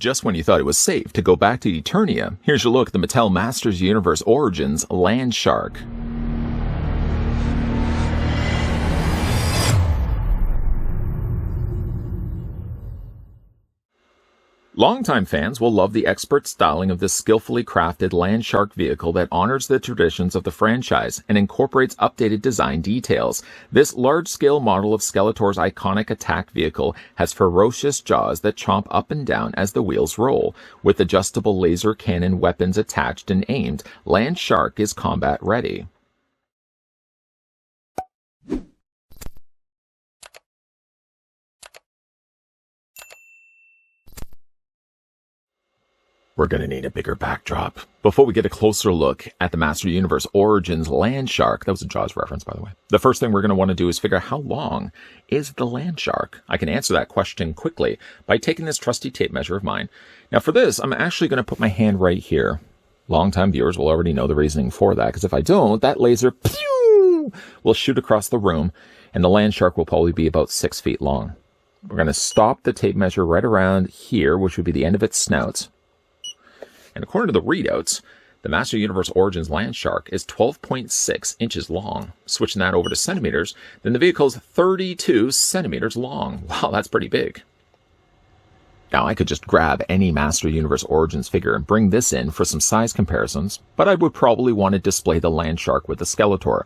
Just when you thought it was safe to go back to Eternia, here's your look at the Mattel Masters Universe Origins Land Shark. Longtime fans will love the expert styling of this skillfully crafted Land Shark vehicle that honors the traditions of the franchise and incorporates updated design details. This large-scale model of Skeletor's iconic attack vehicle has ferocious jaws that chomp up and down as the wheels roll. With adjustable laser cannon weapons attached and aimed, Land Shark is combat ready. We're going to need a bigger backdrop. Before we get a closer look at the Master Universe Origins Land Shark, that was a Jaws reference, by the way, the first thing we're going to want to do is figure out how long is the Land Shark? I can answer that question quickly by taking this trusty tape measure of mine. Now for this, I'm actually going to put my hand right here. Longtime viewers will already know the reasoning for that, because if I don't, that laser pew, will shoot across the room, and the Land Shark will probably be about 6 feet long. We're going to stop the tape measure right around here, which would be the end of its snout. And according to the readouts, the Master Universe Origins Land Shark is 12.6 inches long. Switching that over to centimeters, then the vehicle is 32 centimeters long. Wow, that's pretty big. Now, I could just grab any Master Universe Origins figure and bring this in for some size comparisons, but I would probably want to display the Land Shark with the Skeletor.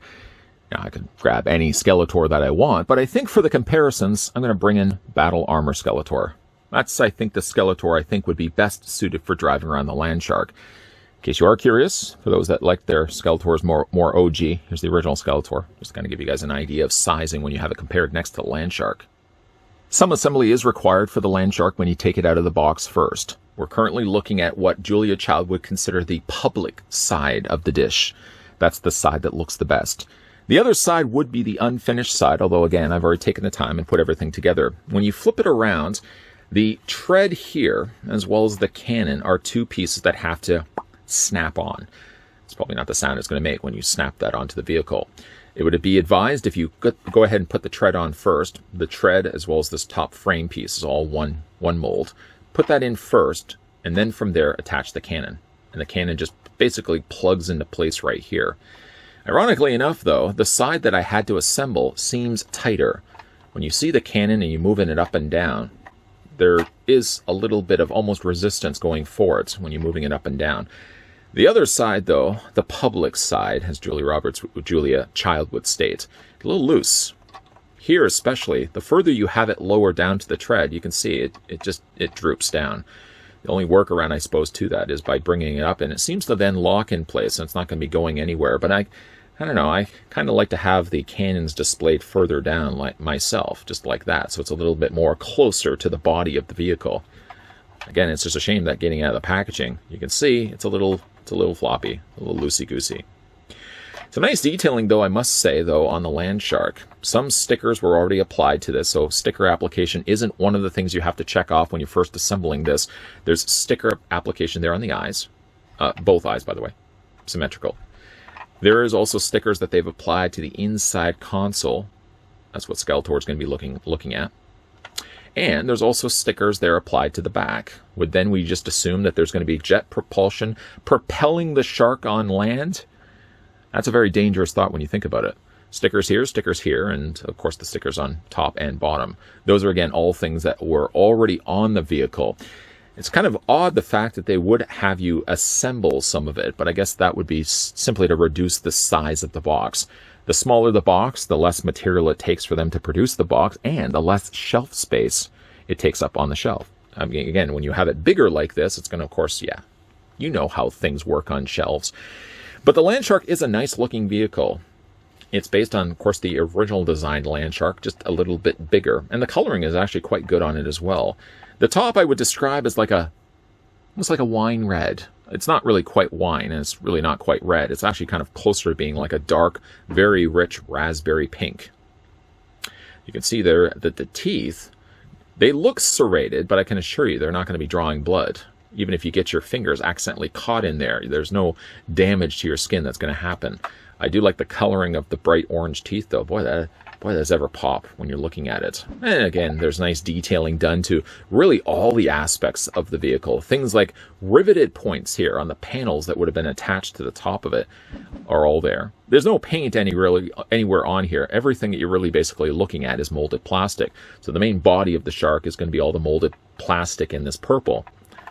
Now, I could grab any Skeletor that I want, but I think for the comparisons, I'm going to bring in Battle Armor Skeletor. That's, I think, the Skeletor I think would be best suited for driving around the Land Shark. In case you are curious, for those that like their Skeletors more OG, here's the original Skeletor. Just kind of give you guys an idea of sizing when you have it compared next to the Land Shark. Some assembly is required for the Land Shark when you take it out of the box first. We're currently looking at what Julia Child would consider the public side of the dish. That's the side that looks the best. The other side would be the unfinished side, although again, I've already taken the time and put everything together. When you flip it around, the tread here, as well as the cannon, are two pieces that have to snap on. It's probably not the sound it's going to make when you snap that onto the vehicle. It would be advised if you go ahead and put the tread on first. The tread, as well as this top frame piece, is all one mold. Put that in first, and then from there, attach the cannon. And the cannon just basically plugs into place right here. Ironically enough, though, the side that I had to assemble seems tighter. When you see the cannon and you're moving it up and down, there is a little bit of almost resistance going forward when you're moving it up and down. The other side, though, the public side, as Julia Child would state, a little loose. Here especially, the further you have it lower down to the tread, you can see it droops down. The only workaround, I suppose, to that is by bringing it up, and it seems to then lock in place, and it's not going to be going anywhere. But I don't know, I kind of like to have the cannons displayed further down like myself, just like that, so it's a little bit more closer to the body of the vehicle. Again, it's just a shame that getting out of the packaging, you can see it's a little floppy, a little loosey-goosey. Some nice detailing, though, I must say, though, on the Land Shark. Some stickers were already applied to this, so sticker application isn't one of the things you have to check off when you're first assembling this. There's sticker application there on the eyes. Both eyes, by the way. Symmetrical. There is also stickers that they've applied to the inside console. That's what Skeletor is going to be looking at. And there's also stickers there applied to the back. Would then we just assume that there's going to be jet propulsion propelling the shark on land? That's a very dangerous thought when you think about it. Stickers here, and of course the stickers on top and bottom. Those are, again, all things that were already on the vehicle. It's kind of odd the fact that they would have you assemble some of it, but I guess that would be simply to reduce the size of the box. The smaller the box, the less material it takes for them to produce the box, and the less shelf space it takes up on the shelf. I mean, again, when you have it bigger like this, it's going to, of course, yeah, you know how things work on shelves. But the Land Shark is a nice looking vehicle. It's based on, of course, the original designed Land Shark, just a little bit bigger, and the coloring is actually quite good on it as well. The top I would describe as almost like a wine red. It's not really quite wine, and it's really not quite red. It's actually kind of closer to being like a dark, very rich raspberry pink. You can see there that the teeth, they look serrated, but I can assure you they're not going to be drawing blood. Even if you get your fingers accidentally caught in there, there's no damage to your skin that's going to happen. I do like the coloring of the bright orange teeth, though. Boy, does ever pop when you're looking at it. And again, there's nice detailing done to really all the aspects of the vehicle. Things like riveted points here on the panels that would have been attached to the top of it are all there. There's no paint anywhere on here. Everything that you're really basically looking at is molded plastic. So the main body of the shark is going to be all the molded plastic in this purple.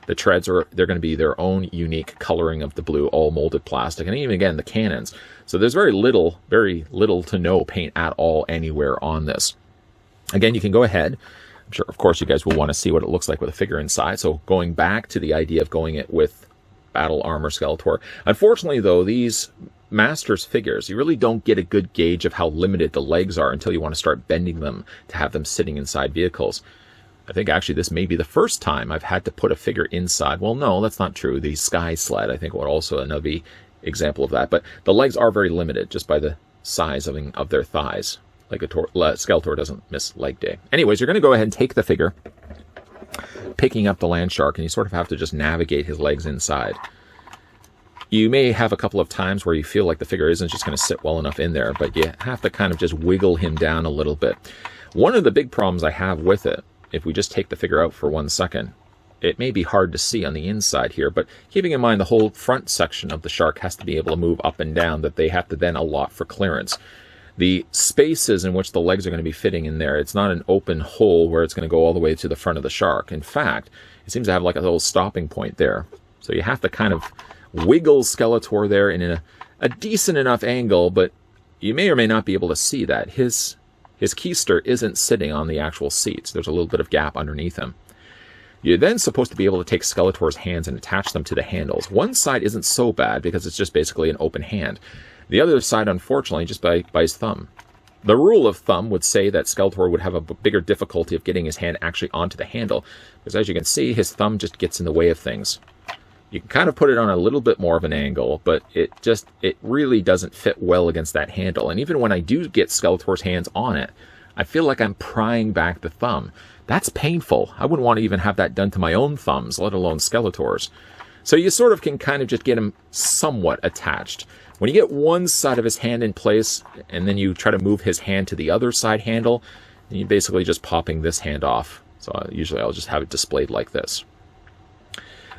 The treads they're going to be their own unique coloring of the blue, all molded plastic, and even again the cannons. So there's very little to no paint at all anywhere on this. Again, you can go ahead. I'm sure, of course, you guys will want to see what it looks like with a figure inside. So going back to the idea of going it with battle armor Skeletor. Unfortunately, though, these Masters figures, you really don't get a good gauge of how limited the legs are until you want to start bending them to have them sitting inside vehicles. I think actually this may be the first time I've had to put a figure inside. Well, no, that's not true. The Sky Sled, I think, would also another example of that. But the legs are very limited just by the size of their thighs. Like Skeletor doesn't miss leg day. Anyways, you're going to go ahead and take the figure, picking up the land shark, and you sort of have to just navigate his legs inside. You may have a couple of times where you feel like the figure isn't just going to sit well enough in there, but you have to kind of just wiggle him down a little bit. One of the big problems I have with it, if we just take the figure out for 1 second, it may be hard to see on the inside here, but keeping in mind the whole front section of the shark has to be able to move up and down, that they have to then allot for clearance. The spaces in which the legs are going to be fitting in there, it's not an open hole where it's going to go all the way to the front of the shark. In fact, it seems to have like a little stopping point there. So you have to kind of wiggle Skeletor there in a decent enough angle, but you may or may not be able to see that. His keister isn't sitting on the actual seats. There's a little bit of gap underneath him. You're then supposed to be able to take Skeletor's hands and attach them to the handles. One side isn't so bad because it's just basically an open hand. The other side, unfortunately, just by his thumb. The rule of thumb would say that Skeletor would have a bigger difficulty of getting his hand actually onto the handle, because as you can see, his thumb just gets in the way of things. You can kind of put it on a little bit more of an angle, but it really doesn't fit well against that handle. And even when I do get Skeletor's hands on it, I feel like I'm prying back the thumb. That's painful. I wouldn't want to even have that done to my own thumbs, let alone Skeletor's. So you sort of can kind of just get him somewhat attached. When you get one side of his hand in place, and then you try to move his hand to the other side handle, and you're basically just popping this hand off. So usually I'll just have it displayed like this.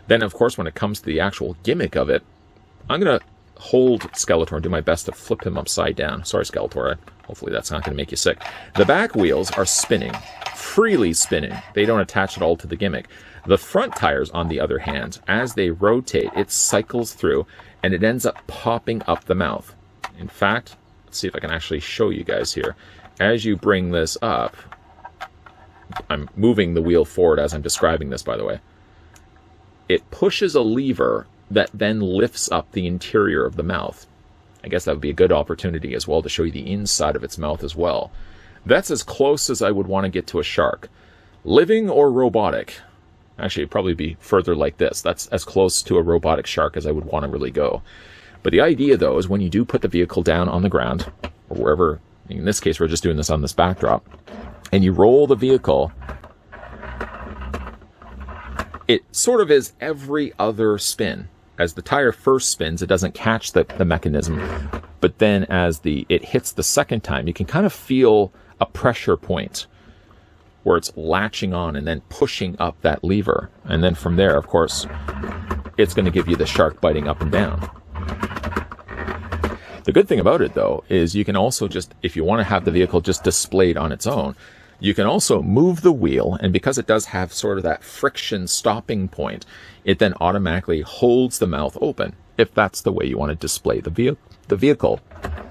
Then, of course, when it comes to the actual gimmick of it, I'm going to hold Skeletor and do my best to flip him upside down. Sorry, Skeletor. Hopefully that's not going to make you sick. The back wheels are spinning, freely spinning. They don't attach at all to the gimmick. The front tires, on the other hand, as they rotate, it cycles through, and it ends up popping up the mouth. In fact, let's see if I can actually show you guys here. As you bring this up, I'm moving the wheel forward as I'm describing this, by the way. It pushes a lever that then lifts up the interior of the mouth. I guess that would be a good opportunity as well to show you the inside of its mouth as well. That's as close as I would want to get to a shark. Living or robotic? Actually, it'd probably be further like this. That's as close to a robotic shark as I would want to really go. But the idea, though, is when you do put the vehicle down on the ground, or wherever, in this case, we're just doing this on this backdrop, and you roll the vehicle, it sort of is every other spin. As the tire first spins, it doesn't catch the mechanism, but then as it hits the second time, you can kind of feel a pressure point where it's latching on and then pushing up that lever. And then from there, of course, it's going to give you the shark biting up and down. The good thing about it, though, is you can also just, if you want to have the vehicle just displayed on its own, you can also move the wheel, and because it does have sort of that friction stopping point, it then automatically holds the mouth open, if that's the way you want to display the vehicle.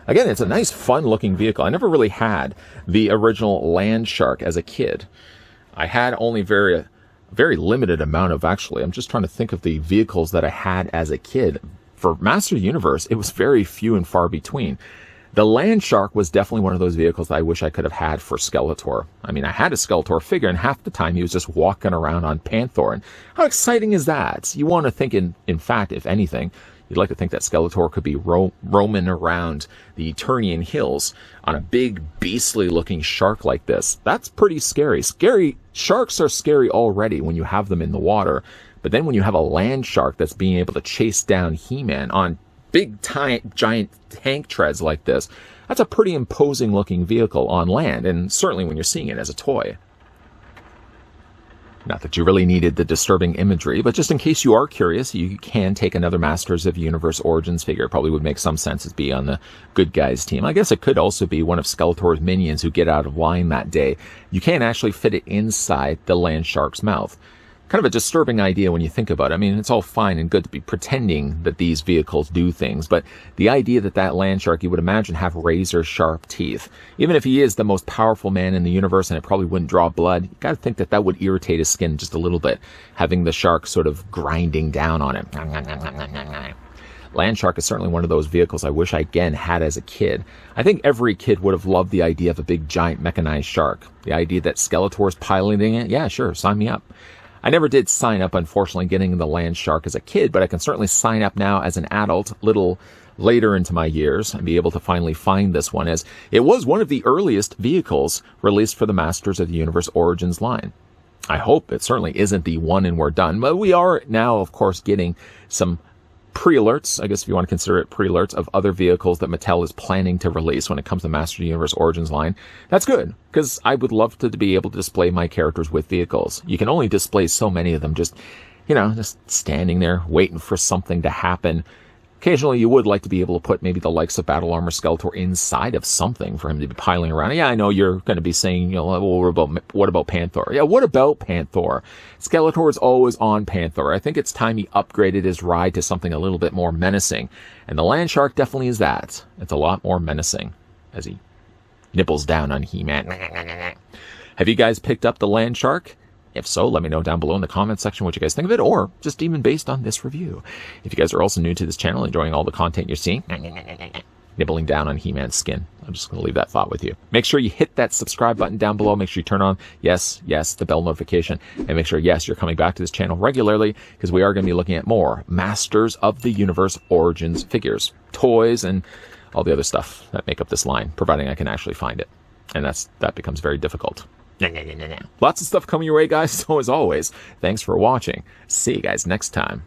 Again, it's a nice, fun-looking vehicle. I never really had the original Land Shark as a kid. I had only very limited amount of, actually, I'm just trying to think of the vehicles that I had as a kid. For Master Universe, it was very few and far between. The Land Shark was definitely one of those vehicles that I wish I could have had for Skeletor. I mean, I had a Skeletor figure, and half the time he was just walking around on Panther. And how exciting is that? You want to think, in fact, if anything, you'd like to think that Skeletor could be roaming around the Eternian Hills on a big, beastly-looking shark like this. That's pretty scary. Sharks are scary already when you have them in the water. But then when you have a land shark that's being able to chase down He-Man on big giant tank treads like this, that's a pretty imposing looking vehicle on land, and certainly when you're seeing it as a toy. Not that you really needed the disturbing imagery, but just in case you are curious, you can take another Masters of the Universe Origins figure. It probably would make some sense to be on the good guys team. I guess it could also be one of Skeletor's minions who get out of line that day. You can actually fit it inside the land shark's mouth. Kind of a disturbing idea when you think about it. I mean, it's all fine and good to be pretending that these vehicles do things, but the idea that that land shark, you would imagine, have razor-sharp teeth. Even if he is the most powerful man in the universe and it probably wouldn't draw blood, you gotta think that that would irritate his skin just a little bit, having the shark sort of grinding down on him. Land shark is certainly one of those vehicles I wish I again had as a kid. I think every kid would have loved the idea of a big giant mechanized shark. The idea that Skeletor's piloting it, yeah, sure, sign me up. I never did sign up, unfortunately, getting the land shark as a kid, but I can certainly sign up now as an adult, little later into my years, and be able to finally find this one, as it was one of the earliest vehicles released for the Masters of the Universe Origins line. I hope it certainly isn't the one and we're done, but we are now, of course, getting some pre-alerts, I guess if you want to consider it pre-alerts, of other vehicles that Mattel is planning to release when it comes to Master of the Universe Origins line. That's good, because I would love to be able to display my characters with vehicles. You can only display so many of them, just standing there, waiting for something to happen. Occasionally, you would like to be able to put maybe the likes of Battle Armor Skeletor inside of something for him to be piling around. Yeah, I know you're going to be saying, well, what about Panther? Yeah, what about Panther? Skeletor is always on Panther. I think it's time he upgraded his ride to something a little bit more menacing. And the Land Shark definitely is that. It's a lot more menacing as he nibbles down on He-Man. Have you guys picked up the Land Shark? If so, let me know down below in the comment section what you guys think of it, or just even based on this review. If you guys are also new to this channel, enjoying all the content you're seeing, nibbling down on He-Man's skin, I'm just going to leave that thought with you. Make sure you hit that subscribe button down below. Make sure you turn on, yes, the bell notification, and make sure, yes, you're coming back to this channel regularly, because we are going to be looking at more Masters of the Universe Origins figures, toys, and all the other stuff that make up this line, providing I can actually find it. And that becomes very difficult. Lots of stuff coming your way, guys. So as always, thanks for watching. See you guys next time.